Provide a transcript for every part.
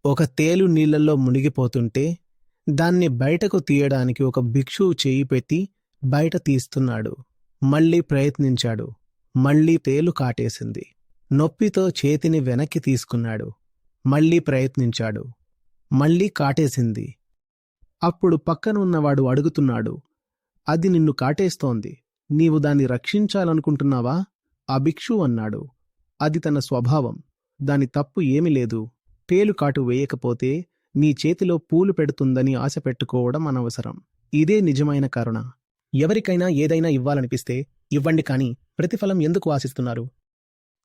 ఒక తేలు నీళ్లలో మునిగిపోతుంటే దాన్ని బయటకు తీయడానికి ఒక భిక్షువు చేయి పెట్టి బయట తీస్తున్నాడు. మళ్ళీ ప్రయత్నించాడు. మళ్ళీ తేలు కాటేసింది. నొప్పితో చేతిని వెనక్కి తీసుకున్నాడు. మళ్ళీ ప్రయత్నించాడు. మళ్ళీ కాటేసింది. అప్పుడు పక్కన ఉన్నవాడు అడుగుతున్నాడు, అది నిన్ను కాటేస్తోంది, నీవు దాన్ని రక్షించాలనుకుంటున్నావా? ఆ భిక్షువు అన్నాడు, అది తన స్వభావం, దాని తప్పు ఏమీ లేదు. తేలుకాటు వేయకపోతే నీ చేతిలో పూలు పెడుతుందని ఆశ పెట్టుకోవడం అనవసరం. ఇదే నిజమైన కరుణ. ఎవరికైనా ఏదైనా ఇవ్వాలనిపిస్తే ఇవ్వండి, కాని ప్రతిఫలం ఎందుకు ఆశిస్తున్నారు?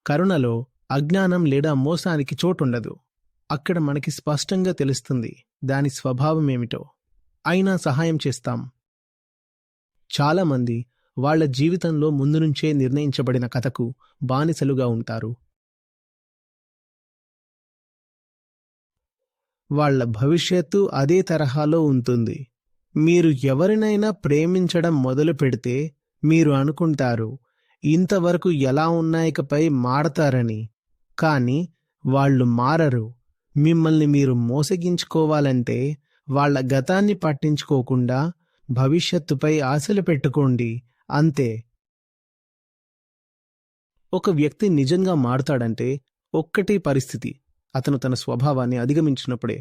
కరుణలో అజ్ఞానం లేదా మోసానికి చోటుండదు. అక్కడ మనకి స్పష్టంగా తెలుస్తుంది దాని స్వభావమేమిటో. అయినా సహాయం చేస్తాం. చాలామంది వాళ్ల జీవితంలో ముందు నుంచే నిర్ణయించబడిన కథకు బానిసలుగా ఉంటారు. వాళ్ల భవిష్యత్తు అదే తరహాలో ఉంటుంది. మీరు ఎవరినైనా ప్రేమించడం మొదలు పెడితే మీరు అనుకుంటారు, ఇంతవరకు ఎలా ఉన్నాయికపై మారతారని. కాని వాళ్ళు మారరు. మిమ్మల్ని మీరు మోసగించుకోవాలంటే వాళ్ల గతాన్ని పట్టించుకోకుండా భవిష్యత్తుపై ఆశలు పెట్టుకోండి, అంతే. ఒక వ్యక్తి నిజంగా మారతాడంటే ఒక్కటే పరిస్థితి, అతను తన స్వభావాన్ని అధిగమించినప్పుడే.